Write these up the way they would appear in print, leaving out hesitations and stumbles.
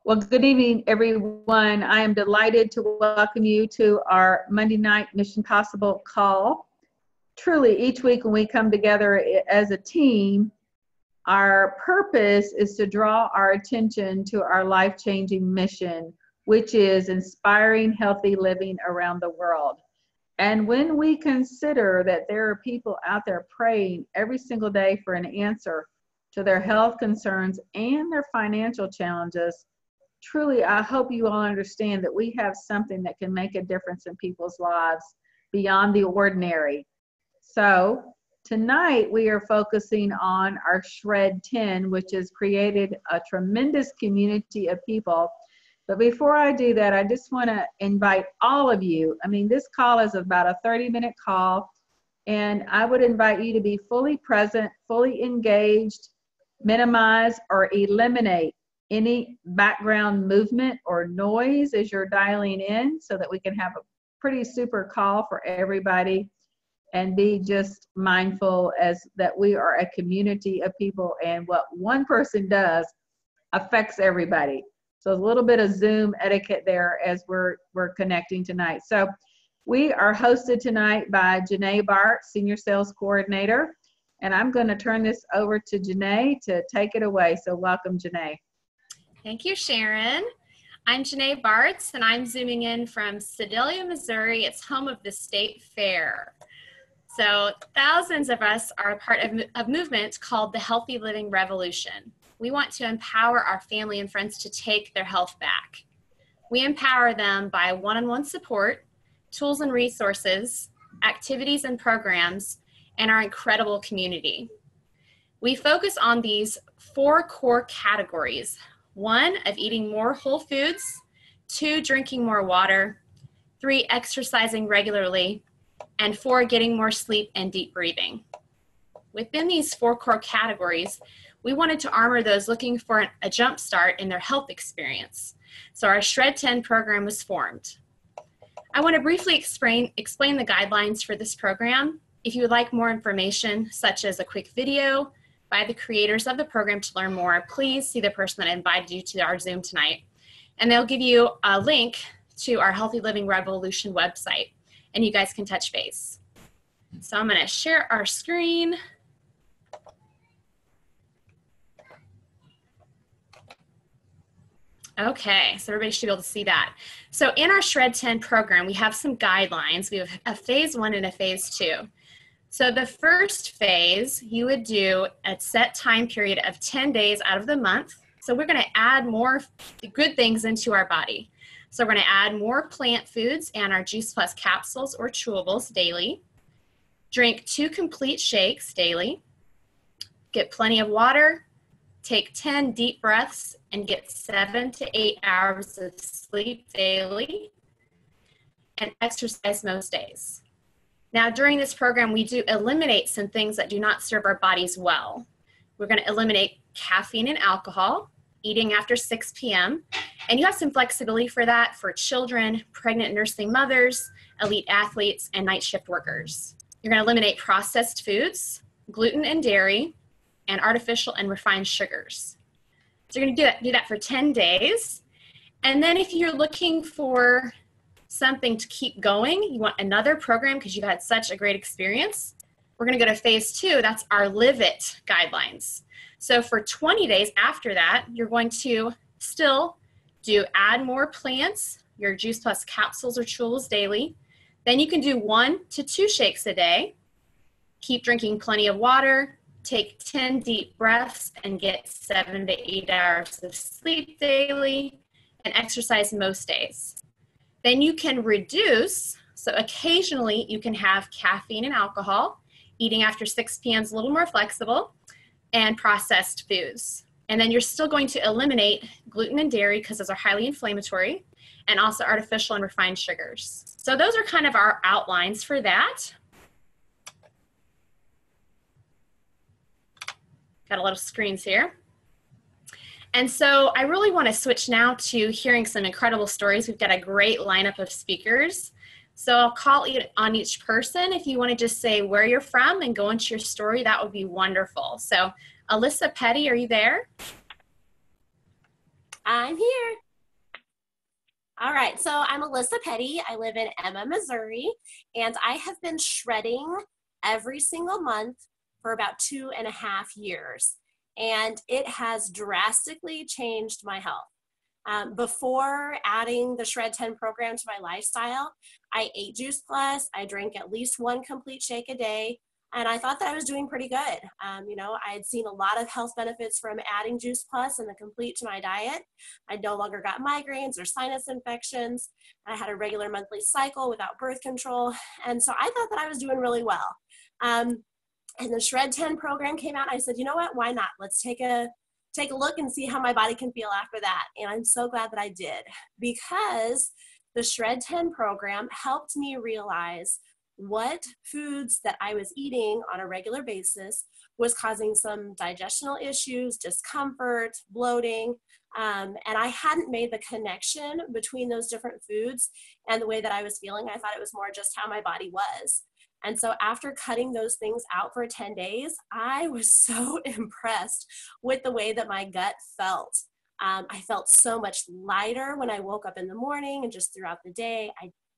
Well, good evening, everyone. I am delighted to welcome you to our Monday night Mission Possible call. Truly, each week when we come together as a team, our purpose is to draw our attention to our life-changing mission, which is inspiring healthy living around the world. And when we consider that there are people out there praying every single day for an answer to their health concerns and their financial challenges, truly, I hope you all understand that we have something that can make a difference in people's lives beyond the ordinary. So tonight we are focusing on our Shred 10, which has created a tremendous community of people. But before I do that, I just want to invite all of you. This call is about a 30-minute call, and I would invite you to be fully present, fully engaged, minimize or eliminate any background movement or noise as you're dialing in so that we can have a pretty super call for everybody, and be just mindful as that we are a community of people, and what one person does affects everybody. So a little bit of Zoom etiquette there as we're connecting tonight. So we are hosted tonight by Janae Bart, Senior Sales Coordinator, and I'm going to turn this over to Janae to take it away. So welcome, Janae. Thank you, Sharon. I'm Janae Bartz, and I'm zooming in from Sedalia, Missouri. It's home of the State Fair. So thousands of us are a part of a movement called the Healthy Living Revolution. We want to empower our family and friends to take their health back. We empower them by one-on-one support, tools and resources, activities and programs, and our incredible community. We focus on these 4 core categories. 1, of eating more whole foods, 2, drinking more water, 3, exercising regularly, and 4, getting more sleep and deep breathing. Within these 4 core categories, we wanted to armor those looking for a jump start in their health experience. So our Shred 10 program was formed. I want to briefly explain the guidelines for this program. If you would like more information, such as a quick video by the creators of the program to learn more, please see the person that invited you to our Zoom tonight. And they'll give you a link to our Healthy Living Revolution website, and you guys can touch base. So I'm going to share our screen. Okay, so everybody should be able to see that. So in our Shred 10 program, we have some guidelines. We have a phase 1 and a phase 2. So the first phase, you would do a set time period of 10 days out of the month. So we're going to add more good things into our body. So we're going to add more plant foods and our Juice Plus capsules or chewables daily. Drink 2 complete shakes daily. Get plenty of water. Take 10 deep breaths and get 7 to 8 hours of sleep daily. And exercise most days. Now, during this program, we do eliminate some things that do not serve our bodies well. We're going to eliminate caffeine and alcohol, eating after 6 p.m., and you have some flexibility for that for children, pregnant nursing mothers, elite athletes, and night shift workers. You're going to eliminate processed foods, gluten and dairy, and artificial and refined sugars. So you're going to do that for 10 days. And then if you're looking for something to keep going, you want another program because you've had such a great experience, we're going to go to phase 2. That's our Live It guidelines. So for 20 days after that, you're going to still add more plants, your Juice Plus capsules or chewables daily. Then you can do 1 to 2 shakes a day. Keep drinking plenty of water. Take 10 deep breaths and get 7 to 8 hours of sleep daily, and exercise most days. Then you can reduce, so occasionally you can have caffeine and alcohol. Eating after 6 p.m. is a little more flexible, and processed foods. And then you're still going to eliminate gluten and dairy because those are highly inflammatory, and also artificial and refined sugars. So those are kind of our outlines for that. Got a lot of screens here. And so I really want to switch now to hearing some incredible stories. We've got a great lineup of speakers. So I'll call on each person. If you want to just say where you're from and go into your story, that would be wonderful. So Alyssa Petty, are you there? I'm here. All right, so I'm Alyssa Petty. I live in Emma, Missouri, and I have been shredding every single month for about 2.5 years, and it has drastically changed my health. Before adding the Shred 10 program to my lifestyle, I ate Juice Plus. I drank at least one complete shake a day, and I thought that I was doing pretty good. I had seen a lot of health benefits from adding Juice Plus and the complete to my diet. I no longer got migraines or sinus infections. I had a regular monthly cycle without birth control, and so I thought that I was doing really well. And the Shred 10 program came out, and I said, you know what, why not? Let's take a look and see how my body can feel after that. And I'm so glad that I did, because the Shred 10 program helped me realize what foods that I was eating on a regular basis was causing some digestional issues, discomfort, bloating, and I hadn't made the connection between those different foods and the way that I was feeling. I thought it was more just how my body was. And so after cutting those things out for 10 days, I was so impressed with the way that my gut felt. I felt so much lighter when I woke up in the morning and just throughout the day.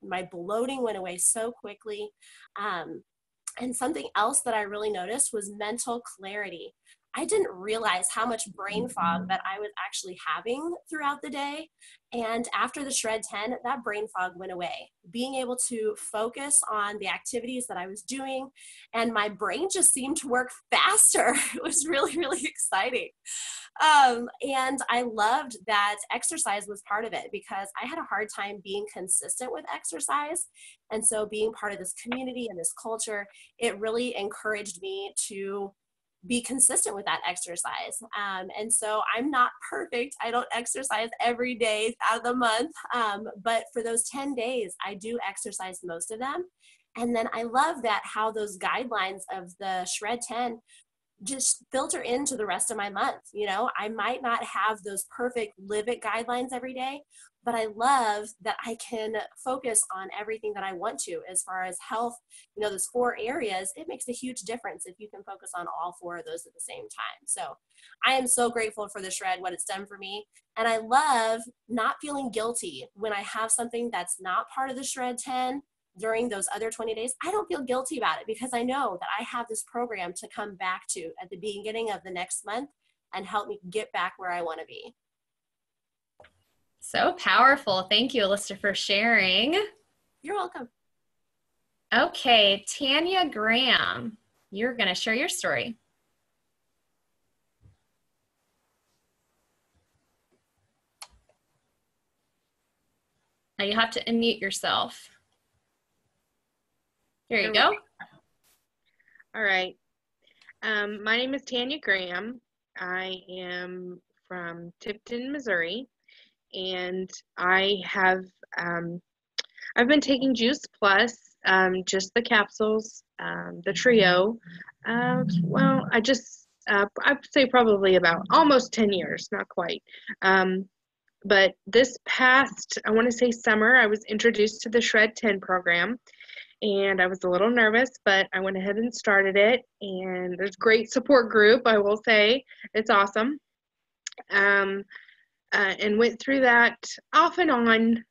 My bloating went away so quickly. And something else that I really noticed was mental clarity. I didn't realize how much brain fog that I was actually having throughout the day. And after the Shred 10, that brain fog went away. Being able to focus on the activities that I was doing, and my brain just seemed to work faster. It was really, really exciting. And I loved that exercise was part of it, because I had a hard time being consistent with exercise. And so being part of this community and this culture, it really encouraged me to be consistent with that exercise. And so I'm not perfect. I don't exercise every day out of the month. But for those 10 days, I do exercise most of them. And then I love that how those guidelines of the Shred 10 just filter into the rest of my month. I might not have those perfect Live It guidelines every day, but I love that I can focus on everything that I want to as far as health. Those 4 areas, it makes a huge difference if you can focus on all 4 of those at the same time. So I am so grateful for the Shred, what it's done for me. And I love not feeling guilty when I have something that's not part of the Shred 10 during those other 20 days. I don't feel guilty about it, because I know that I have this program to come back to at the beginning of the next month and help me get back where I want to be. So powerful. Thank you, Alyssa, for sharing. You're welcome. Okay, Tanya Graham, you're going to share your story. Now you have to unmute yourself. Here you go. All right. My name is Tanya Graham. I am from Tipton, Missouri, and I've been taking Juice Plus, just the capsules, the trio. Well, I'd say probably about almost 10 years, not quite. But this past, I want to say summer, I was introduced to the Shred 10 program. And I was a little nervous, but I went ahead and started it. And there's a great support group, I will say. It's awesome. And went through that off and on,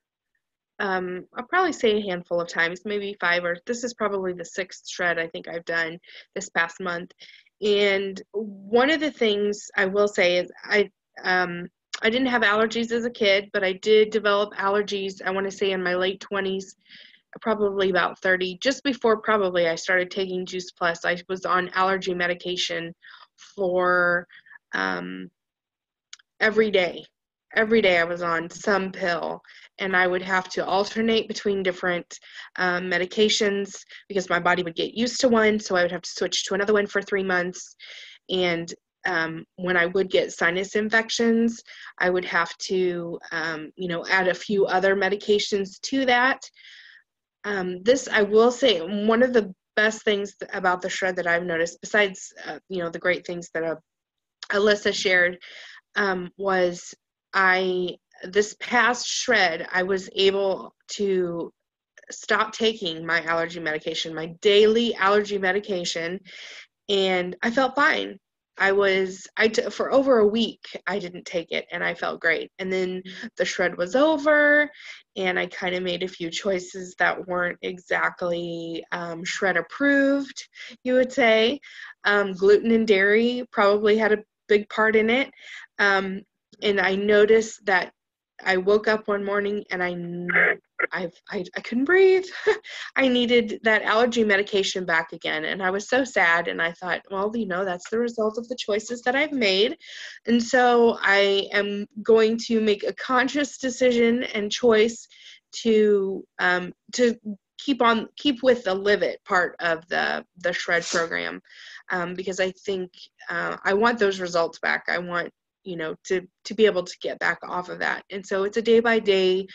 I'll probably say a handful of times, maybe 5, or this is probably the 6th shred I think I've done this past month. And one of the things I will say is I didn't have allergies as a kid, but I did develop allergies, I want to say in my late 20s. Probably about 30, just before probably I started taking Juice Plus. I was on allergy medication for every day. Every day I was on some pill, and I would have to alternate between different medications because my body would get used to one, so I would have to switch to another one for 3 months. And when I would get sinus infections, I would have to, add a few other medications to that. This, I will say, one of the best things about the Shred that I've noticed, besides, the great things that Alyssa shared, was this past Shred, I was able to stop taking my allergy medication, my daily allergy medication, and I felt fine. for over a week, I didn't take it and I felt great. And then the shred was over and I kind of made a few choices that weren't exactly shred approved, you would say. Gluten and dairy probably had a big part in it. And I noticed that I woke up one morning and I couldn't breathe. I needed that allergy medication back again. And I was so sad. And I thought, well, that's the result of the choices that I've made. And so I am going to make a conscious decision and choice to keep with the Live It part of the shred program, because I think I want those results back. I want to be able to get back off of that. And so it's a day-by-day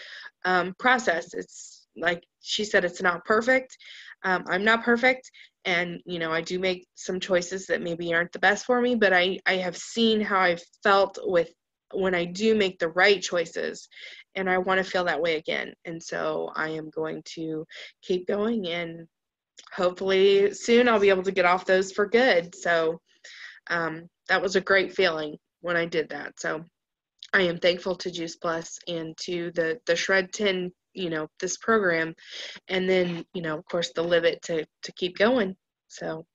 process. It's like she said, it's not perfect. I'm not perfect. And, I do make some choices that maybe aren't the best for me, but I have seen how I've felt when I do make the right choices, and I want to feel that way again. And so I am going to keep going, and hopefully soon I'll be able to get off those for good. So that was a great feeling when I did that. So I am thankful to Juice Plus and to the Shred 10, this program, and then, of course, the Live It to keep going. So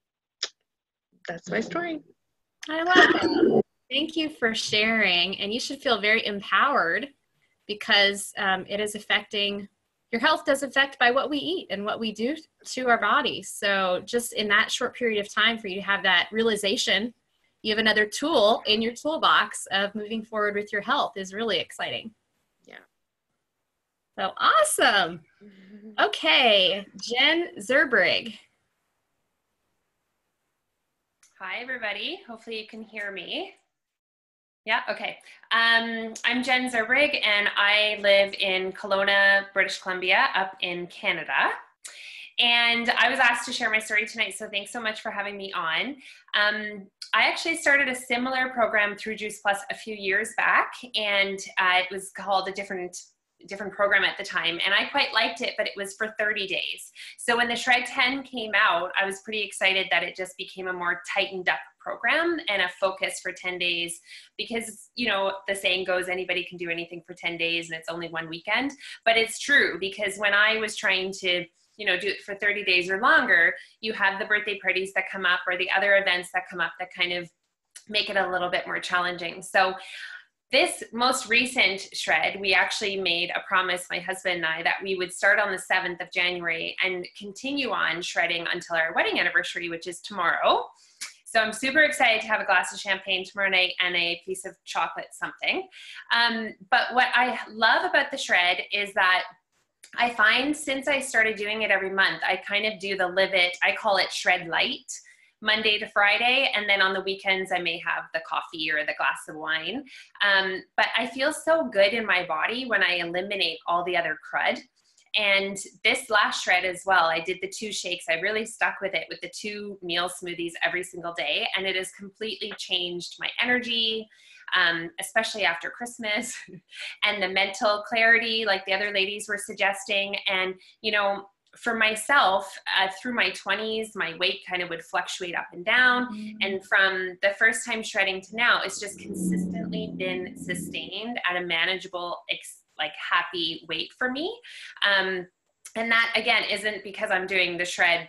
that's my story. I love it. Thank you for sharing. And you should feel very empowered because it is affecting, your health does affect by what we eat and what we do to our bodies. So just in that short period of time for you to have that realization, you have another tool in your toolbox of moving forward with your health is really exciting. Yeah. So awesome. Okay, Jen Zerbrigg. Hi, everybody. Hopefully you can hear me. Yeah, okay. I'm Jen Zerbrigg, and I live in Kelowna, British Columbia, up in Canada. And I was asked to share my story tonight, so thanks so much for having me on. I actually started a similar program through Juice Plus a few years back, and it was called a different program at the time, and I quite liked it, but it was for 30 days. So when the Shred 10 came out, I was pretty excited that it just became a more tightened up program and a focus for 10 days because, the saying goes, anybody can do anything for 10 days and it's only one weekend. But it's true, because when I was trying to do it for 30 days or longer, you have the birthday parties that come up or the other events that come up that kind of make it a little bit more challenging. So this most recent shred, we actually made a promise, my husband and I, that we would start on the 7th of January and continue on shredding until our wedding anniversary, which is tomorrow. So I'm super excited to have a glass of champagne tomorrow night and a piece of chocolate something. But what I love about the shred is that I find since I started doing it every month, I kind of do the Live It, I call it Shred Light, Monday to Friday, and then on the weekends I may have the coffee or the glass of wine. But I feel so good in my body when I eliminate all the other crud. And this last shred as well, I did the 2 shakes. I really stuck with it with the 2 meal smoothies every single day, and it has completely changed my energy, especially after Christmas, and the mental clarity, like the other ladies were suggesting. And, for myself, through my 20s, my weight kind of would fluctuate up and down. And from the first time shredding to now, it's just consistently been sustained at a manageable, happy weight for me. And that, again, isn't because I'm doing the shred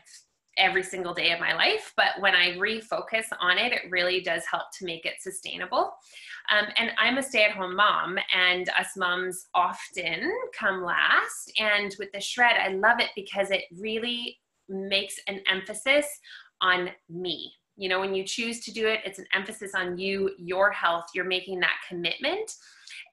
every single day of my life, but when I refocus on it, it really does help to make it sustainable. And I'm a stay-at-home mom, and us moms often come last. And with the shred, I love it because it really makes an emphasis on me. When you choose to do it, it's an emphasis on you, your health. You're making that commitment.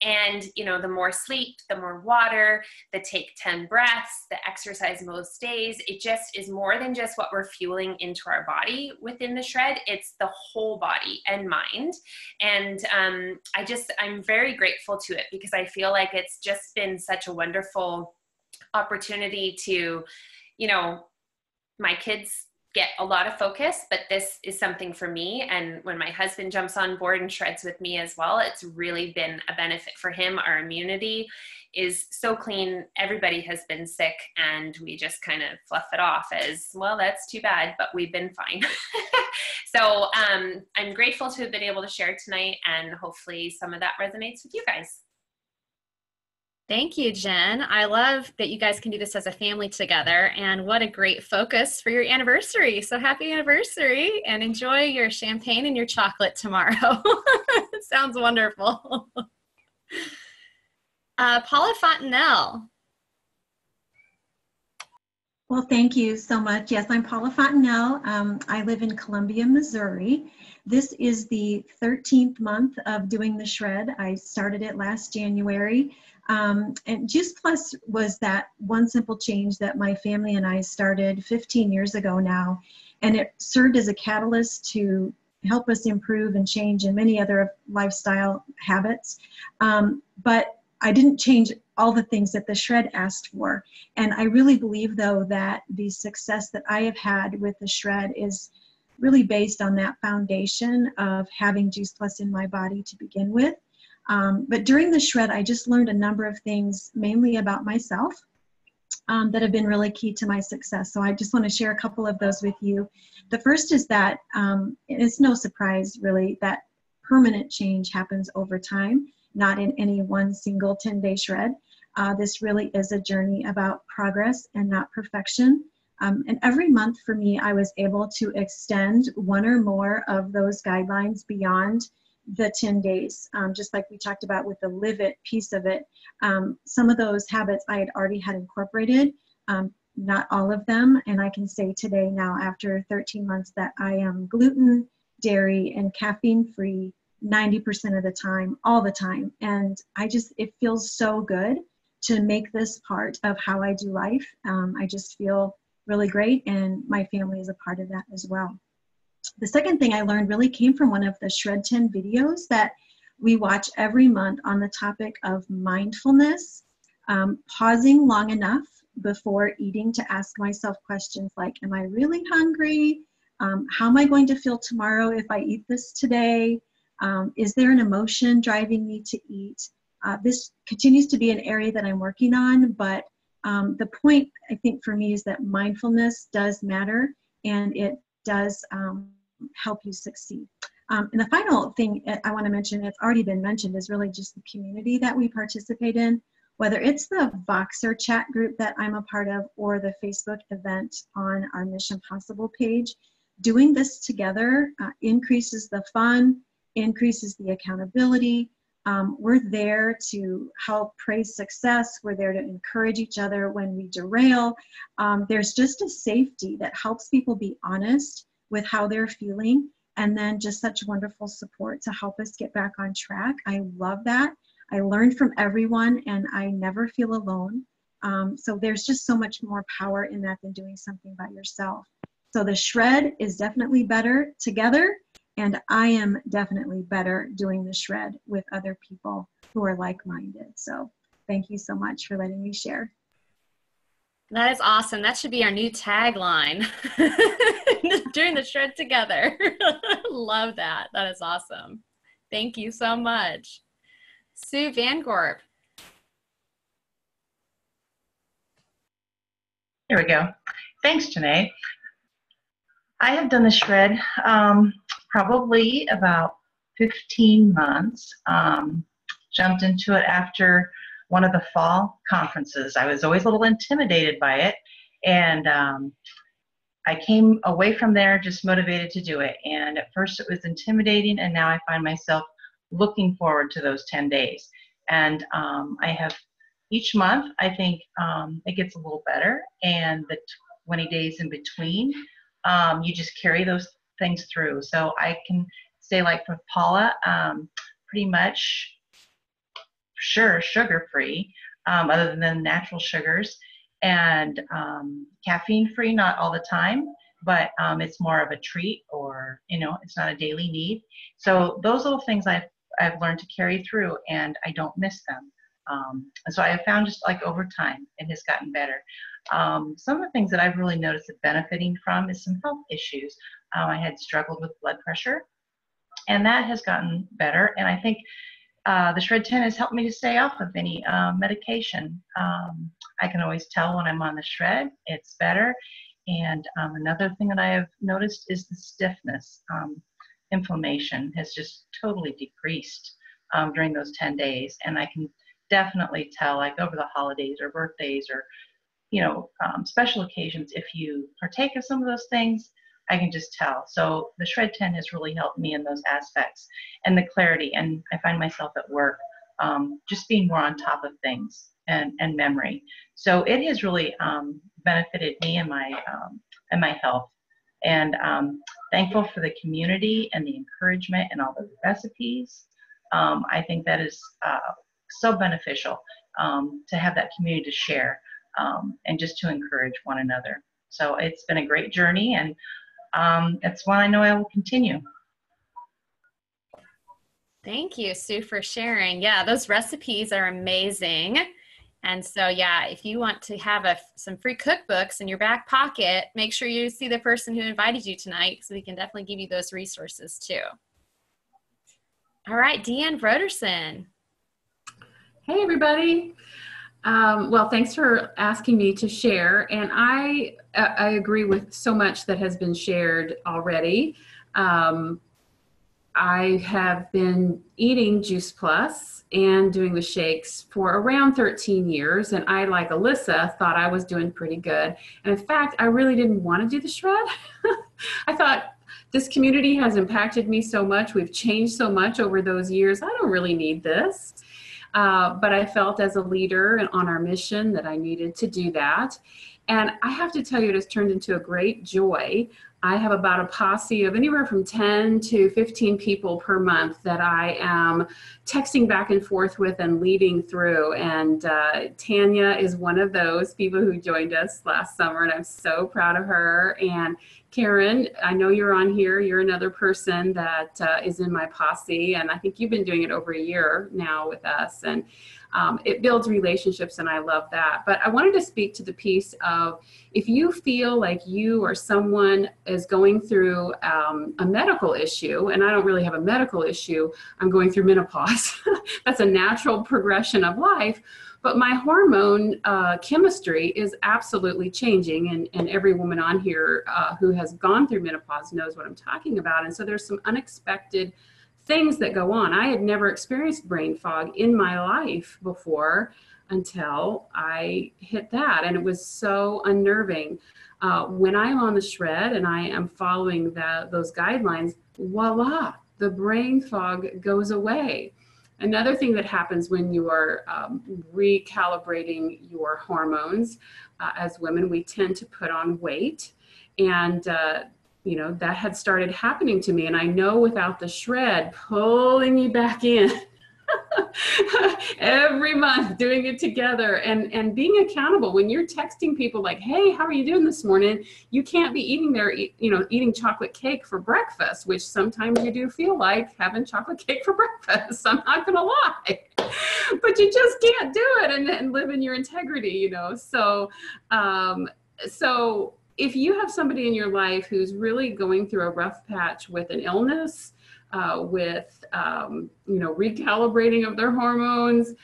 And, the more sleep, the more water, the take 10 breaths, the exercise most days, it just is more than just what we're fueling into our body within the shred. It's the whole body and mind. And I'm very grateful to it because I feel like it's just been such a wonderful opportunity to, my kids get a lot of focus, but this is something for me. And when my husband jumps on board and shreds with me as well, it's really been a benefit for him. Our immunity is so clean. Everybody has been sick, and we just kind of fluff it off as, well, that's too bad, but we've been fine. So I'm grateful to have been able to share tonight, and hopefully some of that resonates with you guys. Thank you, Jen. I love that you guys can do this as a family together, and what a great focus for your anniversary. So happy anniversary, and enjoy your champagne and your chocolate tomorrow. It sounds wonderful. Paula Fontanelle. Well, thank you so much. Yes, I'm Paula Fontanelle. I live in Columbia, Missouri. This is the 13th month of doing the shred. I started it last January. And Juice Plus was that one simple change that my family and I started 15 years ago now. And it served as a catalyst to help us improve and change in many other lifestyle habits. But I didn't change all the things that the shred asked for. And I really believe, though, that the success that I have had with the shred is really based on that foundation of having Juice Plus in my body to begin with. But during the shred, I just learned a number of things, mainly about myself, that have been really key to my success. So I just want to share a couple of those with you. The first is that it's no surprise, really, that permanent change happens over time, not in any one single 10-day shred. This really is a journey about progress and not perfection. And every month for me, I was able to extend one or more of those guidelines beyond the 10 days, just like we talked about with the Live It piece of it. Some of those habits I had already had incorporated, not all of them. And I can say today now, after 13 months, that I am gluten, dairy, and caffeine free 90% of the time, all the time. And it feels so good to make this part of how I do life. I just feel really great, and my family is a part of that as well. The second thing I learned really came from one of the Shred 10 videos that we watch every month on the topic of mindfulness, pausing long enough before eating to ask myself questions like, am I really hungry? How am I going to feel tomorrow if I eat this today? Is there an emotion driving me to eat? This continues to be an area that I'm working on, but the point, I think, for me is that mindfulness does matter, and it does help you succeed. And the final thing I want to mention, it's already been mentioned, is really just the community that we participate in, whether it's the Voxer chat group that I'm a part of or the Facebook event on our Mission Possible page. Doing this together increases the fun, increases the accountability. We're there to help praise success. We're there to encourage each other when we derail. There's just a safety that helps people be honest with how they're feeling, and then just such wonderful support to help us get back on track. I love that. I learned from everyone, and I never feel alone. So there's just so much more power in that than doing something by yourself. So the shred is definitely better together, and I am definitely better doing the shred with other people who are like-minded. So thank you so much for letting me share. That is awesome. That should be our new tagline. Doing the shred together. Love that. That is awesome. Thank you so much. Sue Van Gorp. Here we go. Thanks, Janae. I have done the shred probably about 15 months. Jumped into it after one of the fall conferences. I was always a little intimidated by it, and I came away from there just motivated to do it. And at first it was intimidating, and now I find myself looking forward to those 10 days. And I have each month, I think it gets a little better, and the 20 days in between, you just carry those things through. So I can say, like for Paula, pretty much sure sugar-free, other than natural sugars, and caffeine-free, not all the time, but it's more of a treat, or it's not a daily need. So those little things I've learned to carry through, and I don't miss them. And so I have found, just like over time, it has gotten better. Some of the things that I've really noticed it benefiting from is some health issues. I had struggled with blood pressure, and that has gotten better. And I think the Shred 10 has helped me to stay off of any medication. I can always tell when I'm on the Shred, it's better. And another thing that I have noticed is the stiffness. Inflammation has just totally decreased during those 10 days. And I can definitely tell, like over the holidays or birthdays or, special occasions, if you partake of some of those things, I can just tell. So the Shred 10 has really helped me in those aspects and the clarity. And I find myself at work just being more on top of things and memory. So it has really benefited me and my health. And thankful for the community and the encouragement and all the recipes. I think that is so beneficial to have that community to share and just to encourage one another. So it's been a great journey, and it's one I know I will continue. Thank you, Sue, for sharing. Yeah, those recipes are amazing. And so, yeah, if you want to have some free cookbooks in your back pocket, make sure you see the person who invited you tonight, so we can definitely give you those resources too. All right, Deanne Broderson. Hey, everybody. Well, thanks for asking me to share. And I agree with so much that has been shared already. I have been eating Juice Plus and doing the shakes for around 13 years. And I, like Alyssa, thought I was doing pretty good. And in fact, I really didn't want to do the Shred. I thought, this community has impacted me so much. We've changed so much over those years. I don't really need this. But I felt as a leader and on our mission that I needed to do that. And I have to tell you, it has turned into a great joy. I have about a posse of anywhere from 10 to 15 people per month that I am texting back and forth with and leading through. And Tanya is one of those people who joined us last summer, and I'm so proud of her. And Karen, I know you're on here. You're another person that is in my posse, and I think you've been doing it over a year now with us. And it builds relationships, and I love that. But I wanted to speak to the piece of, if you feel like you or someone is going through a medical issue, and I don't really have a medical issue, I'm going through menopause. That's a natural progression of life. But my hormone chemistry is absolutely changing, and every woman on here who has gone through menopause knows what I'm talking about. And so there's some unexpected things that go on. I had never experienced brain fog in my life before until I hit that, and it was so unnerving. When I'm on the Shred and I am following those guidelines, voila, the brain fog goes away. Another thing that happens when you are recalibrating your hormones, as women, we tend to put on weight, and that had started happening to me. And I know without the Shred pulling me back in every month, doing it together and being accountable. When you're texting people like, hey, how are you doing this morning? You can't be eating chocolate cake for breakfast, which sometimes you do feel like having chocolate cake for breakfast. I'm not going to lie, but you just can't do it and live in your integrity, So, if you have somebody in your life who's really going through a rough patch with an illness, with recalibrating of their hormones,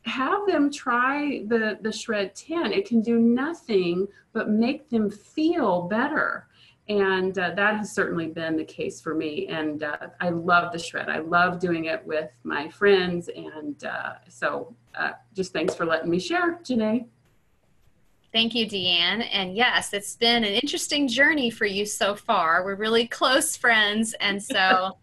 have them try the Shred 10. It can do nothing but make them feel better. And that has certainly been the case for me. And I love the Shred. I love doing it with my friends. And so just thanks for letting me share, Janae. Thank you, Deanne. And yes, it's been an interesting journey for you so far. We're really close friends. And so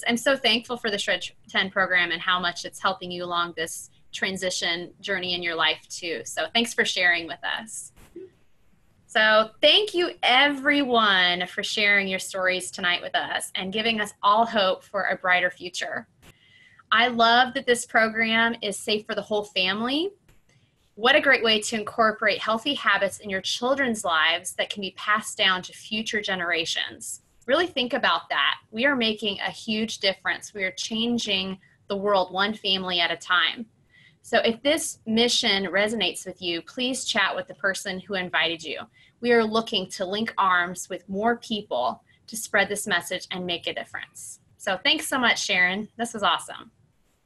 I'm so thankful for the Shred 10 program and how much it's helping you along this transition journey in your life too. So thanks for sharing with us. So thank you everyone for sharing your stories tonight with us and giving us all hope for a brighter future. I love that this program is safe for the whole family. What a great way to incorporate healthy habits in your children's lives that can be passed down to future generations. Really think about that. We are making a huge difference. We are changing the world one family at a time. So if this mission resonates with you, please chat with the person who invited you. We are looking to link arms with more people to spread this message and make a difference. So thanks so much, Sharon. This was awesome.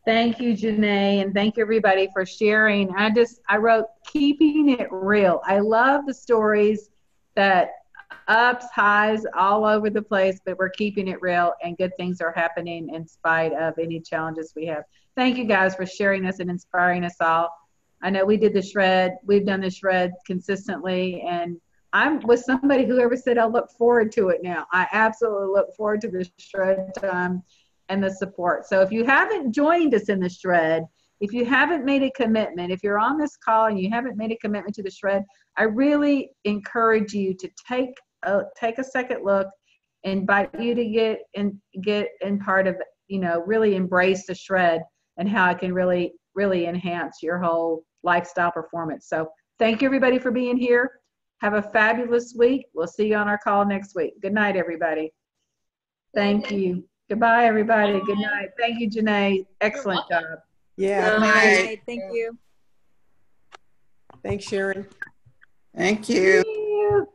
Thank you, Janae, and thank you everybody for sharing. I wrote keeping it real. I love the stories that ups, highs, all over the place, but we're keeping it real and good things are happening in spite of any challenges we have. Thank you guys for sharing this and inspiring us all. I know we did the shred. We've done the shred consistently, and I'm with somebody whoever said I look forward to it now. I absolutely look forward to the shred time and the support. So if you haven't joined us in the shred, if you haven't made a commitment, if you're on this call and you haven't made a commitment to the shred, I really encourage you to take a second look, invite you to get in part of, really embrace the shred and how it can really, really enhance your whole lifestyle performance. So thank you everybody for being here. Have a fabulous week. We'll see you on our call next week. Good night, everybody. Thank you. Goodbye, everybody. Good night. Thank you, Janae. Excellent job. Yeah. Good night. Thank you. Thanks, Sharon. Thank you. Thank you.